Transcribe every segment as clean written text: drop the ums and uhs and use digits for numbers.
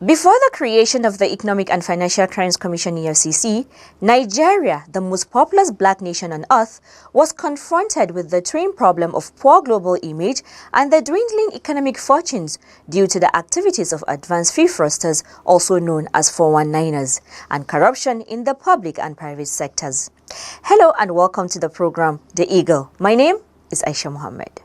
Before the creation of the Economic and Financial Crimes Commission EFCC, Nigeria, the most populous black nation on earth, was confronted with the twin problem of poor global image and the dwindling economic fortunes due to the activities of advanced fee fraudsters, also known as 419ers, and corruption in the public and private sectors. Hello and welcome to the program, The Eagle. My name is Aisha Mohammed.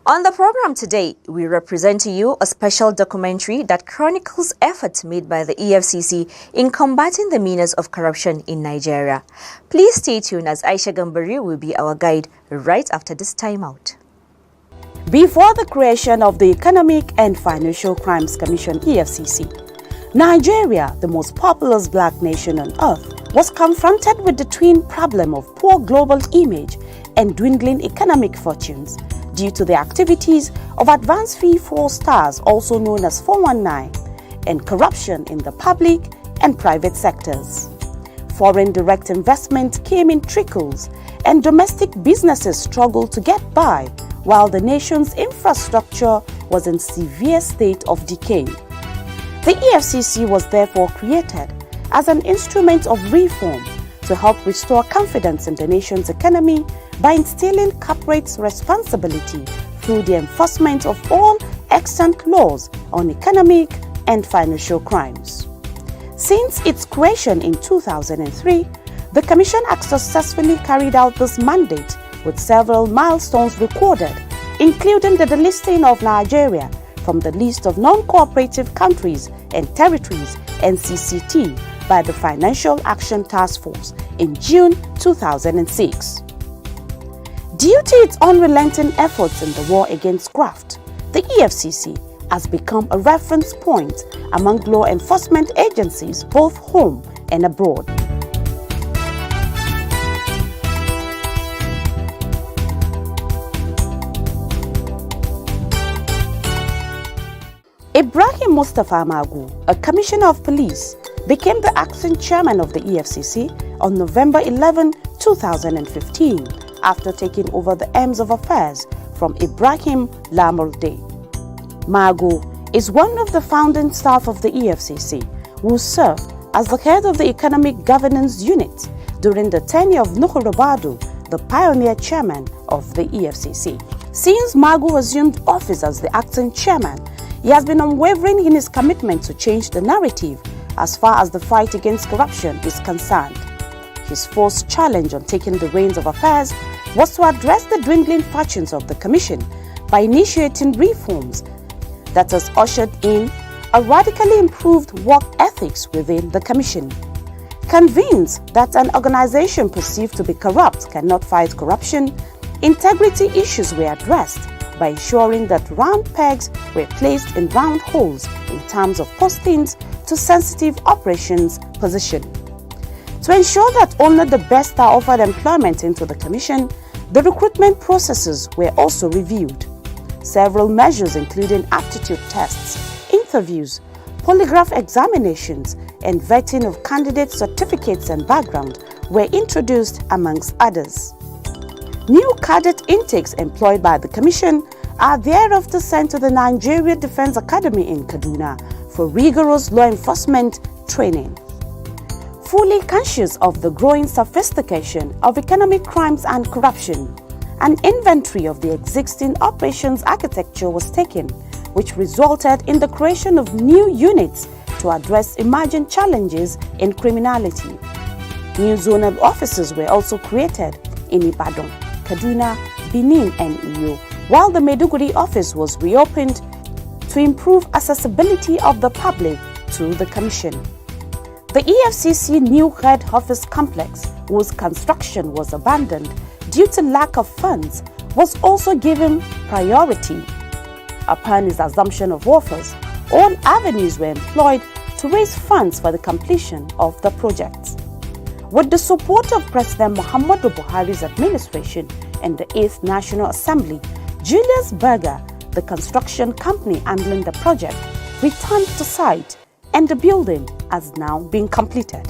On the program today, we represent to you a special documentary that chronicles efforts made by the EFCC in combating the menace of corruption in Nigeria. Please stay tuned as Aisha Gambari will be our guide right after this timeout. Before the creation of the Economic and Financial Crimes Commission EFCC, Nigeria, the most populous black nation on earth, was confronted with the twin problem of poor global image and dwindling economic fortunes due to the activities of advanced fee fraudsters, also known as 419, and corruption in the public and private sectors. Foreign direct investment came in trickles, and domestic businesses struggled to get by, while the nation's infrastructure was in severe state of decay. The EFCC was therefore created as an instrument of reform to help restore confidence in the nation's economy by instilling corporate responsibility through the enforcement of all extant laws on economic and financial crimes. Since its creation in 2003, the Commission has successfully carried out this mandate with several milestones recorded, including the delisting of Nigeria from the list of non-cooperative countries and territories (NCCT) by the Financial Action Task Force in June 2006. Due to its unrelenting efforts in the war against graft, the EFCC has become a reference point among law enforcement agencies both home and abroad. Ibrahim Mustafa Magu, a commissioner of police, became the acting chairman of the EFCC on November 11, 2015, after taking over the arms of affairs from Ibrahim Lamurde. Magu is one of the founding staff of the EFCC, who served as the head of the Economic Governance Unit during the tenure of Nuhu Ribadu, the pioneer chairman of the EFCC. Since Magu assumed office as the acting chairman, he has been unwavering in his commitment to change the narrative as far as the fight against corruption is concerned. His first challenge on taking the reins of affairs was to address the dwindling fortunes of the Commission by initiating reforms that has ushered in a radically improved work ethics within the Commission. Convinced that an organization perceived to be corrupt cannot fight corruption, integrity issues were addressed by ensuring that round pegs were placed in round holes in terms of postings to sensitive operations position. To ensure that only the best are offered employment into the Commission, the recruitment processes were also reviewed. Several measures including aptitude tests, interviews, polygraph examinations, and vetting of candidate certificates and background were introduced amongst others. New cadet intakes employed by the Commission are thereafter sent to the Nigeria Defense Academy in Kaduna for rigorous law enforcement training. Fully conscious of the growing sophistication of economic crimes and corruption, an inventory of the existing operations architecture was taken, which resulted in the creation of new units to address emerging challenges in criminality. New zonal offices were also created in Ibadan, Kaduna, Benin, and Iyo, while the Maiduguri office was reopened to improve accessibility of the public to the Commission. The EFCC new head office complex, whose construction was abandoned due to lack of funds, was also given priority. Upon his assumption of office, all avenues were employed to raise funds for the completion of the project. With the support of President Muhammadu Buhari's administration and the 8th National Assembly, Julius Berger, the construction company handling the project, returned to site, and the building has now been completed.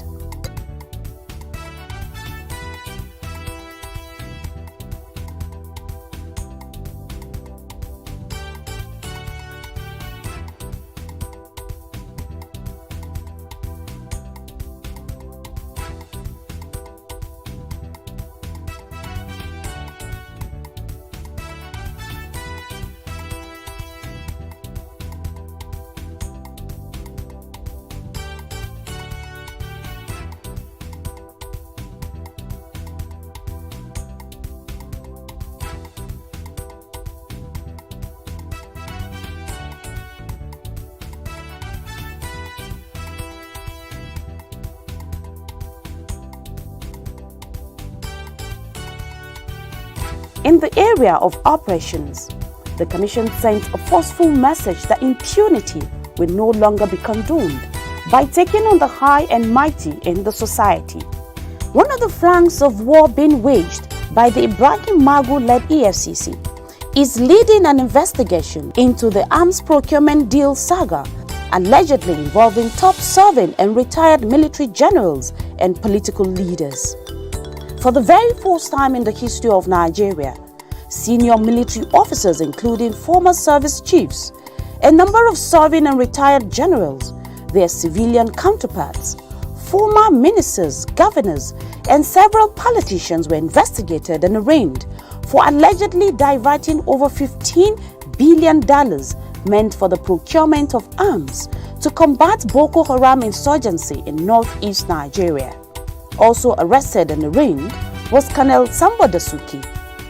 In the area of operations, the Commission sent a forceful message that impunity will no longer be condoned by taking on the high and mighty in the society. One of the flanks of war being waged by the Ibrahim Magu-led EFCC is leading an investigation into the arms procurement deal saga, allegedly involving top-serving and retired military generals and political leaders. For the very first time in the history of Nigeria, senior military officers, including former service chiefs, a number of serving and retired generals, their civilian counterparts, former ministers, governors, and several politicians were investigated and arraigned for allegedly diverting over $15 billion meant for the procurement of arms to combat Boko Haram insurgency in northeast Nigeria. Also arrested and arraigned was Colonel Sambo Dasuki,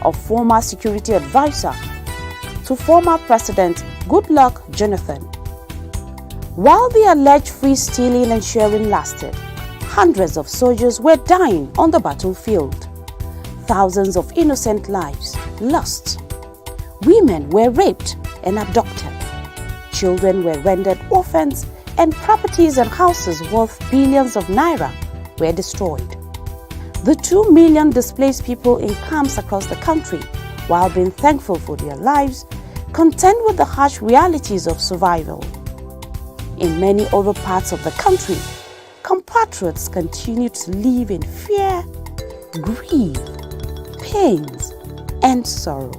a former security advisor to former President Goodluck Jonathan. While the alleged free stealing and sharing lasted, hundreds of soldiers were dying on the battlefield. Thousands of innocent lives lost. Women were raped and abducted. Children were rendered orphans, and properties and houses worth billions of naira were destroyed. The 2 million displaced people in camps across the country, while being thankful for their lives, contend with the harsh realities of survival. In many other parts of the country, compatriots continue to live in fear, grief, pains, and sorrow.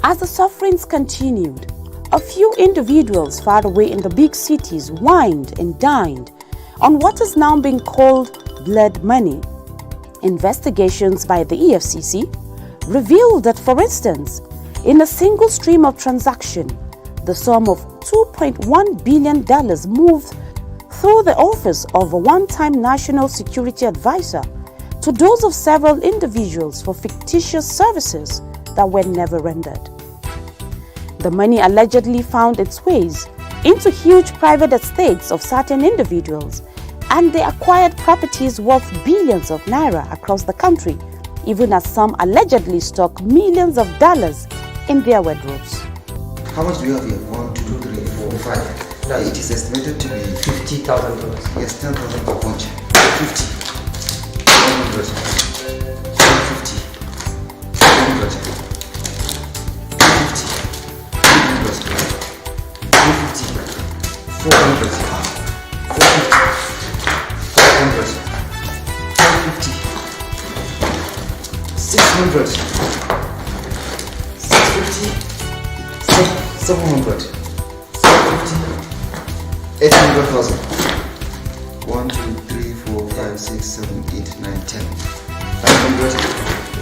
As the sufferings continued, a few individuals far away in the big cities wined and dined on what is now being called blood money. Investigations by the EFCC revealed that, for instance, in a single stream of transaction, the sum of $2.1 billion moved through the office of a one-time national security advisor to those of several individuals for fictitious services that were never rendered. The money allegedly found its ways into huge private estates of certain individuals, and they acquired properties worth billions of naira across the country, even as some allegedly stock millions of dollars in their wardrobes. How much do you have here? 1, 2, 3, 4, 5. Now it is estimated to be $50,000. Yes, 10,000 per punch. 50. 100. 150. 100. 250. 300. 400. 400. 550. 600. 650. 700. 750. 800,000. 1, 2, 3, 4, 5, 6, 7, 8, 9, 10. 500.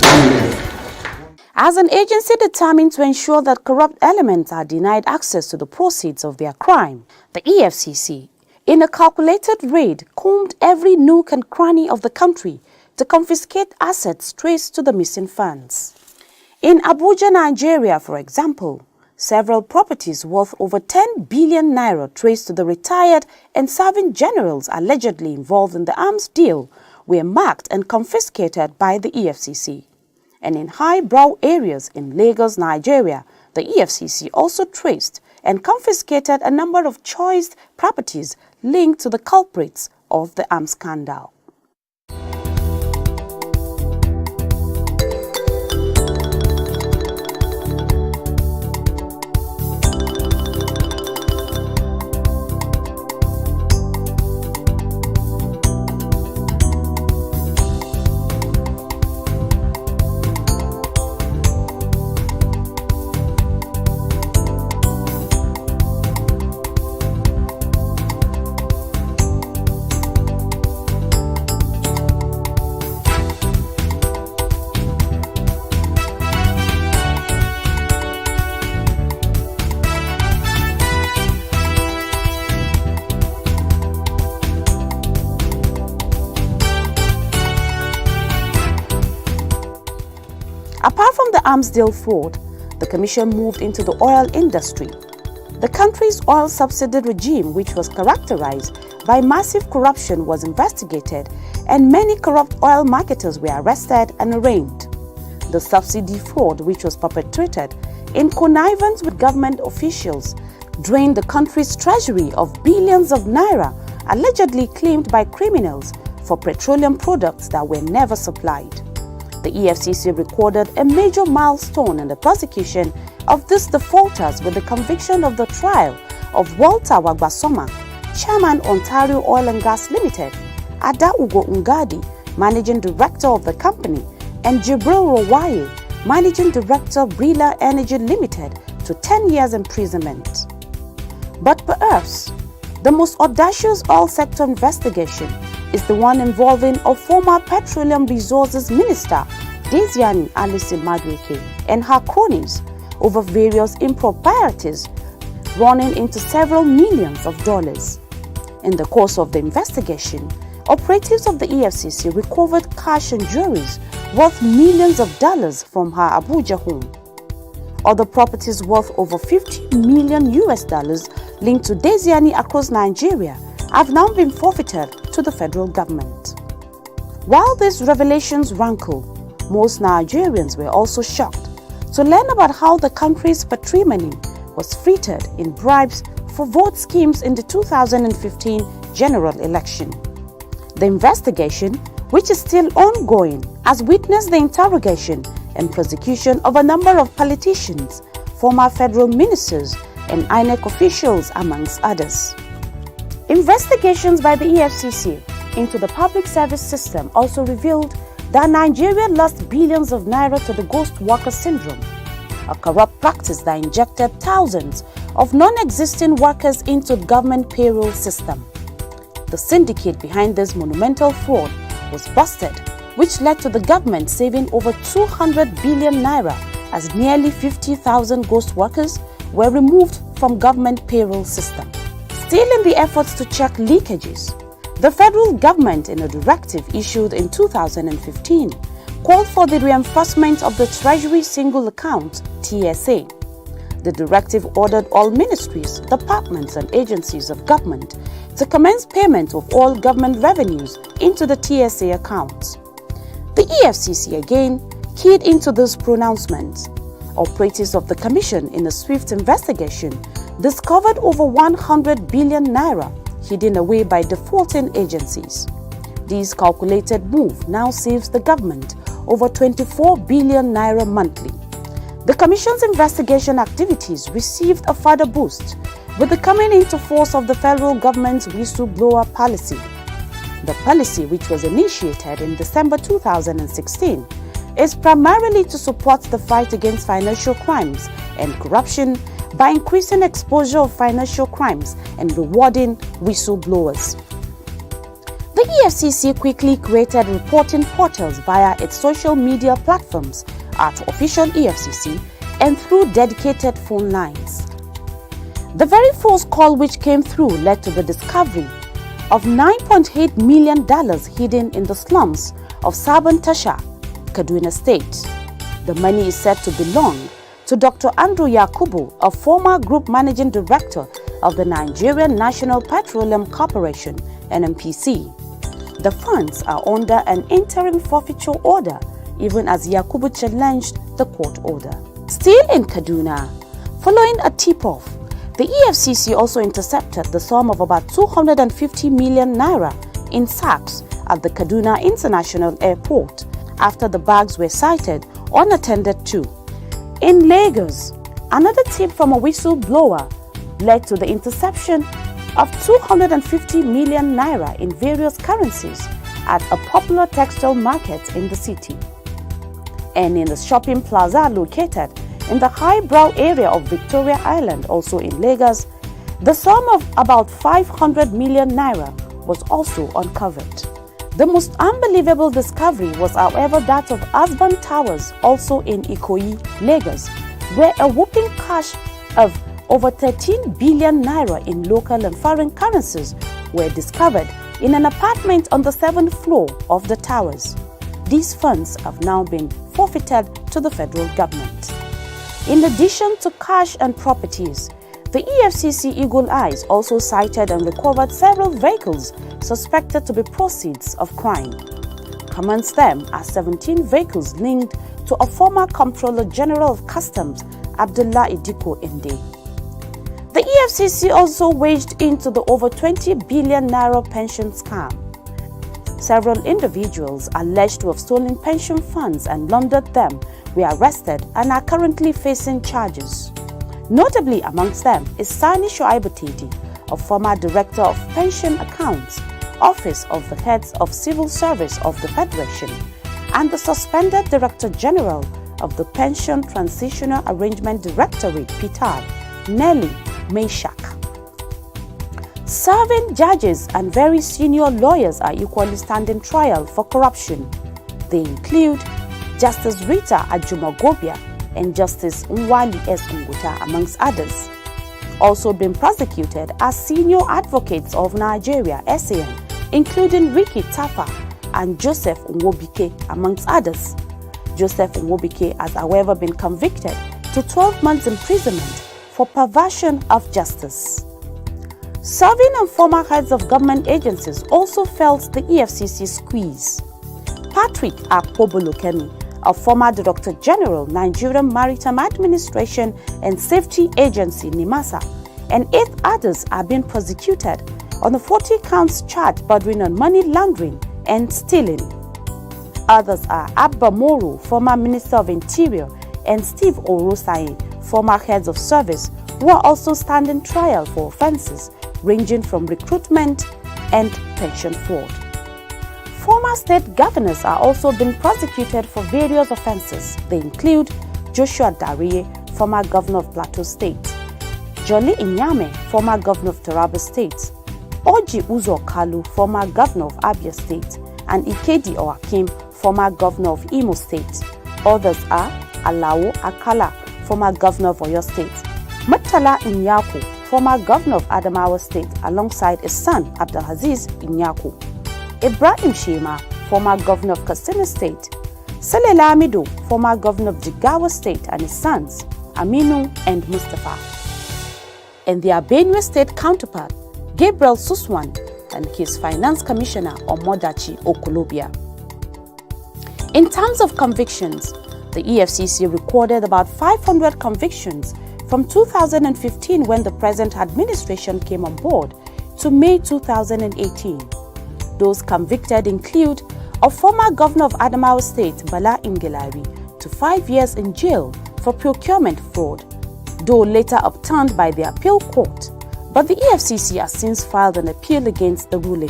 1 million. As an agency determined to ensure that corrupt elements are denied access to the proceeds of their crime, the EFCC, in a calculated raid, combed every nook and cranny of the country to confiscate assets traced to the missing funds. In Abuja, Nigeria, for example, several properties worth over 10 billion naira traced to the retired and serving generals allegedly involved in the arms deal were marked and confiscated by the EFCC. And in high-brow areas in Lagos, Nigeria, the EFCC also traced and confiscated a number of choice properties linked to the culprits of the arms scandal. Apart from the arms deal fraud, the Commission moved into the oil industry. The country's oil subsidy regime, which was characterized by massive corruption, was investigated, and many corrupt oil marketers were arrested and arraigned. The subsidy fraud, which was perpetrated in connivance with government officials, drained the country's treasury of billions of naira, allegedly claimed by criminals for petroleum products that were never supplied. The EFCC recorded a major milestone in the prosecution of these defaulters with the conviction of the trial of Walter Wagbasoma, Chairman, Ontario Oil and Gas Limited, Ada Ugo Ngadi, Managing Director of the company, and Jibril Rawaye, Managing Director, Brila Energy Limited, to 10 years imprisonment. But perhaps the most audacious oil sector investigation is the one involving a former Petroleum Resources Minister, Desiani Alice Madueke, and her cronies over various improprieties running into several millions of dollars. In the course of the investigation, operatives of the EFCC recovered cash and jewelries worth millions of dollars from her Abuja home. Other properties worth over $50 million linked to Desiani across Nigeria have now been forfeited to the federal government. While these revelations rankle, most Nigerians were also shocked to learn about how the country's patrimony was frittered in bribes for vote schemes in the 2015 general election. The investigation, which is still ongoing, has witnessed the interrogation and prosecution of a number of politicians, former federal ministers, and INEC officials, amongst others. Investigations by the EFCC into the public service system also revealed that Nigeria lost billions of naira to the ghost worker syndrome, a corrupt practice that injected thousands of non-existing workers into the government payroll system. The syndicate behind this monumental fraud was busted, which led to the government saving over 200 billion naira as nearly 50,000 ghost workers were removed from government payroll system. Still in the efforts to check leakages, the federal government, in a directive issued in 2015, called for the reinforcement of the Treasury Single Account (TSA). The directive ordered all ministries, departments, and agencies of government to commence payment of all government revenues into the TSA accounts. The EFCC again keyed into this pronouncement. Operatives of the Commission, in a swift investigation, discovered over 100 billion naira hidden away by defaulting agencies. This calculated move now saves the government over 24 billion naira monthly. The Commission's investigation activities received a further boost with the coming into force of the federal government's whistleblower policy. The policy, which was initiated in December 2016, is primarily to support the fight against financial crimes and corruption by increasing exposure of financial crimes and rewarding whistleblowers. The EFCC quickly created reporting portals via its social media platforms at Official EFCC and through dedicated phone lines. The very first call which came through led to the discovery of $9.8 million hidden in the slums of Sabon Tasha, Kaduna State. The money is said to belong to Dr. Andrew Yakubu, a former group managing director of the Nigerian National Petroleum Corporation, NNPC. The funds are under an interim forfeiture order, even as Yakubu challenged the court order. Still in Kaduna, following a tip-off, the EFCC also intercepted the sum of about 250 million naira in sacks at the Kaduna International Airport after the bags were sighted unattended to. In Lagos, another tip from a whistleblower led to the interception of 250 million naira in various currencies at a popular textile market in the city. And in the shopping plaza located in the highbrow area of Victoria Island, also in Lagos, the sum of about 500 million naira was also uncovered. The most unbelievable discovery was, however, that of Asban Towers, also in Ikoyi, Lagos, where a whopping cache of over 13 billion naira in local and foreign currencies were discovered in an apartment on the 7th floor of the towers. These funds have now been forfeited to the federal government. In addition to cash and properties, The EFCC Eagle Eyes also cited and recovered several vehicles suspected to be proceeds of crime. Amongst them are 17 vehicles linked to a former Comptroller General of Customs, Abdullah Idiko Inde. The EFCC also waged into the over 20 billion naira pension scam. Several individuals alleged to have stolen pension funds and laundered them were arrested and are currently facing charges. Notably amongst them is Sani Shoaibu Tedi, a former Director of Pension Accounts, Office of the Heads of Civil Service of the Federation, and the suspended Director General of the Pension Transitional Arrangement Directorate, PTAD, Nelly Meshak. Serving judges and very senior lawyers are equally standing trial for corruption. They include Justice Rita Ajumagobia and Justice Nwali S. Nguta, amongst others. Also being prosecuted are senior advocates of Nigeria, SAN, including Ricky Tafa and Joseph Nwobike, amongst others. Joseph Nwobike has, however, been convicted to 12 months imprisonment for perversion of justice. Serving and former heads of government agencies also felt the EFCC squeeze. Patrick Akpobolokemi, a former Director General, Nigerian Maritime Administration and Safety Agency, NIMASA, and 8 others are being prosecuted on a 40 counts charge bordering on money laundering and stealing. Others are Abba Moru, former Minister of Interior, and Steve Orosai, former heads of service, who are also standing trial for offences ranging from recruitment and pension fraud. Former state governors are also being prosecuted for various offences. They include Joshua Dariye, former governor of Plateau State, Jolly Inyame, former governor of Taraba State, Oji Uzo Kalu, former governor of Abia State, and Ikedi Oakim, former governor of Imo State. Others are Alao Akala, former governor of Oyo State, Murtala Inyako, former governor of Adamawa State, alongside his son Abdulaziz Inyako, Ibrahim Shema, former governor of Katsina State, Sele Lamido, former governor of Jigawa State, and his sons Aminu and Mustafa, and their Benue State counterpart Gabriel Suswan and his finance commissioner Omodachi Okolobia. In terms of convictions, the EFCC recorded about 500 convictions from 2015, when the present administration came on board, to May 2018. Those convicted include a former governor of Adamawa State, Bala Ingelari, to 5 years in jail for procurement fraud, though later upturned by the appeal court, but the EFCC has since filed an appeal against the ruling.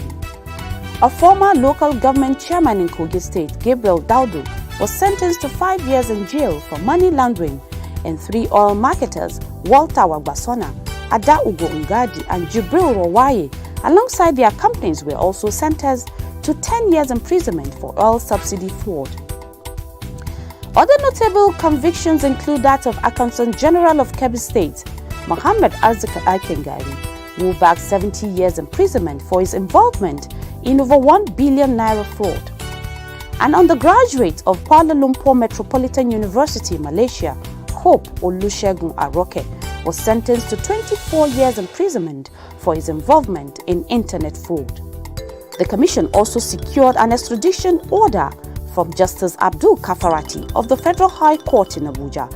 A former local government chairman in Kogi State, Gabriel Daudu, was sentenced to 5 years in jail for money laundering, and 3 oil marketers, Walter Wagbasona, Ada Ugo Ngadi, and Jibril Rawaye, alongside their companies, were also sentenced to 10 years imprisonment for oil subsidy fraud. Other notable convictions include that of Accountant General of Kebbi State, Mohammed Arzika Aikengari, who bagged 70 years imprisonment for his involvement in over 1 billion naira fraud. An undergraduate of Kuala Lumpur Metropolitan University, Malaysia, Hope Olusegun Aroke, was sentenced to 24 years imprisonment for his involvement in internet fraud. The Commission also secured an extradition order from Justice Abdul Kafarati of the Federal High Court in Abuja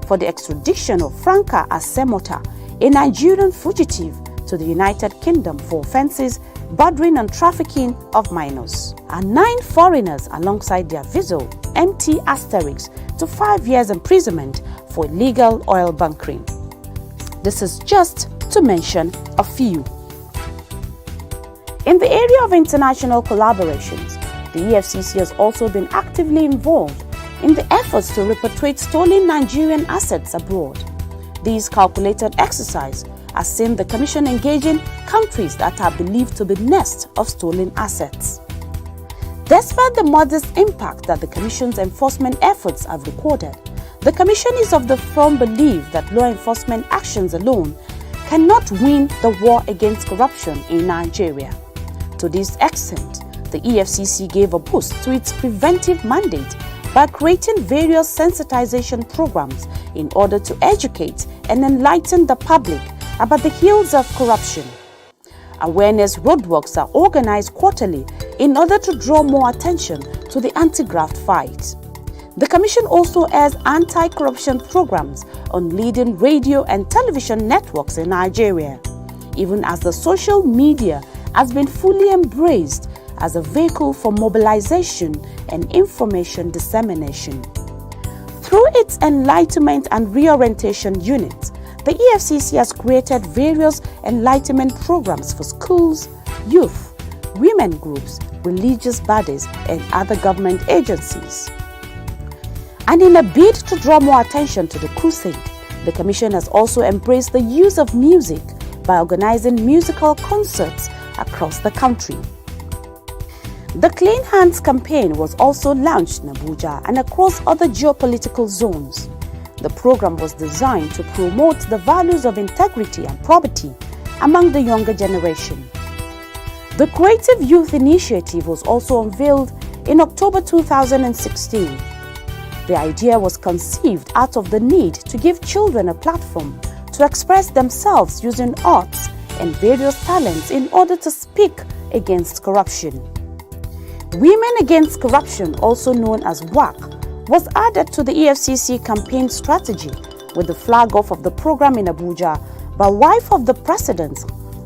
for the extradition of Franca Asemota, a Nigerian fugitive, to the United Kingdom for offences bordering on trafficking of minors, and 9 foreigners alongside their vessel MT Asterix to 5 years imprisonment for illegal oil bunkering. This is just to mention a few. In the area of international collaborations, the EFCC has also been actively involved in the efforts to repatriate stolen Nigerian assets abroad. These calculated exercises has seen the Commission engaging countries that are believed to be nest of stolen assets. Despite the modest impact that the Commission's enforcement efforts have recorded, the Commission is of the firm belief that law enforcement actions alone cannot win the war against corruption in Nigeria. To this extent, the EFCC gave a boost to its preventive mandate by creating various sensitization programs in order to educate and enlighten the public about the ills of corruption. Awareness roadworks are organized quarterly in order to draw more attention to the anti-graft fight. The Commission also airs anti-corruption programs on leading radio and television networks in Nigeria, even as the social media has been fully embraced as a vehicle for mobilization and information dissemination. Through its Enlightenment and Reorientation Unit, the EFCC has created various enlightenment programs for schools, youth, women groups, religious bodies, and other government agencies. And in a bid to draw more attention to the crusade, the Commission has also embraced the use of music by organizing musical concerts across the country. The Clean Hands campaign was also launched in Abuja and across other geopolitical zones. The program was designed to promote the values of integrity and probity among the younger generation. The Creative Youth Initiative was also unveiled in October 2016. The idea was conceived out of the need to give children a platform to express themselves using arts and various talents in order to speak against corruption. Women Against Corruption, also known as WAC, was added to the EFCC campaign strategy with the flag off of the program in Abuja by wife of the President,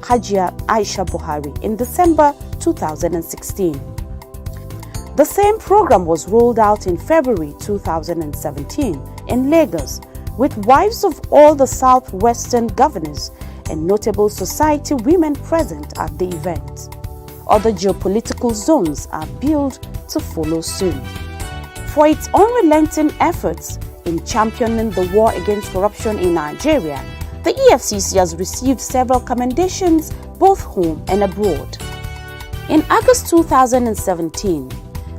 Hajia Aisha Buhari, in December 2016. The same program was rolled out in February 2017 in Lagos with wives of all the southwestern governors and notable society women present at the event. Other geopolitical zones are billed to follow soon. For its unrelenting efforts in championing the war against corruption in Nigeria, the EFCC has received several commendations both home and abroad. In August 2017,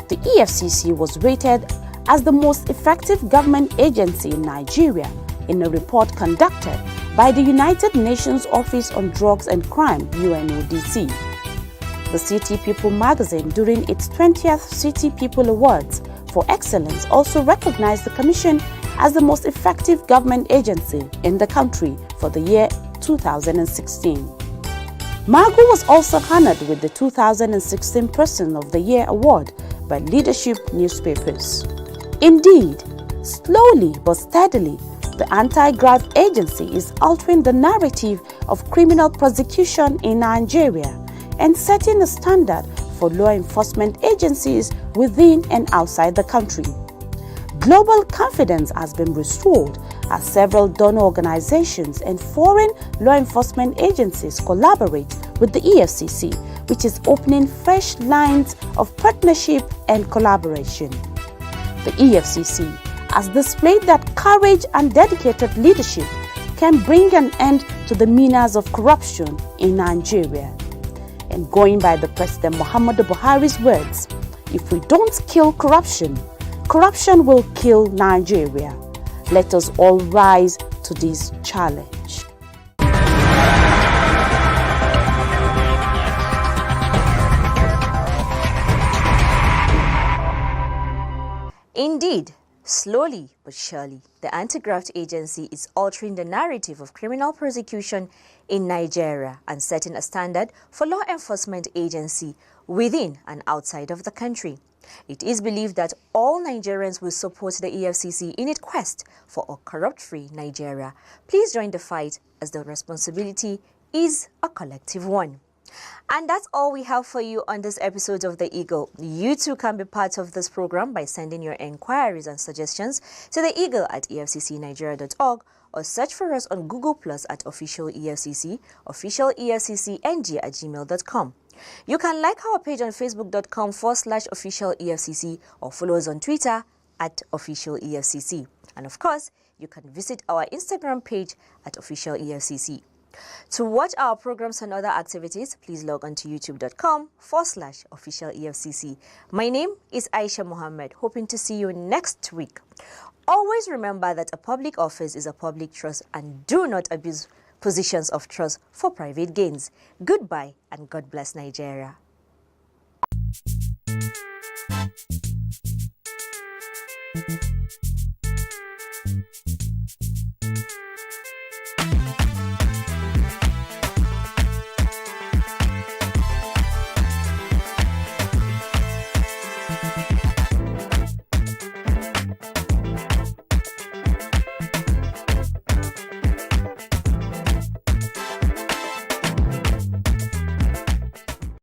the EFCC was rated as the most effective government agency in Nigeria in a report conducted by the United Nations Office on Drugs and Crime, UNODC. The City People magazine, during its 20th City People Awards for Excellence, also recognized the Commission as the most effective government agency in the country for the year 2016. Magu was also honored with the 2016 Person of the Year award by Leadership newspapers. Indeed, slowly but steadily, the anti-graft agency is altering the narrative of criminal prosecution in Nigeria and setting a standard for law enforcement agencies within and outside the country. Global confidence has been restored as several donor organizations and foreign law enforcement agencies collaborate with the EFCC, which is opening fresh lines of partnership and collaboration. The EFCC has displayed that courage and dedicated leadership can bring an end to the menace of corruption in Nigeria. And going by the President Muhammadu Buhari's words, if we don't kill corruption, corruption will kill Nigeria. Let us all rise to this challenge. Indeed, slowly but surely, the anti-graft agency is altering the narrative of criminal prosecution in Nigeria and setting a standard for law enforcement agency within and outside of the country. It is believed that all Nigerians will support the EFCC in its quest for a corrupt-free Nigeria. Please join the fight, as the responsibility is a collective one. And that's all we have for you on this episode of The Eagle. You too can be part of this program by sending your inquiries and suggestions to The Eagle at efccnigeria.org, or search for us on Google Plus at Official EFCC, Official EFCCNG at gmail.com. You can like our page on facebook.com/Official EFCC, or follow us on Twitter at Official EFCC. And of course, you can visit our Instagram page at Official EFCC. To watch our programs and other activities, please log on to youtube.com/Official EFCC. My name is Aisha Mohammed, hoping to see you next week. Always remember that a public office is a public trust, and do not abuse positions of trust for private gains. Goodbye, and God bless Nigeria.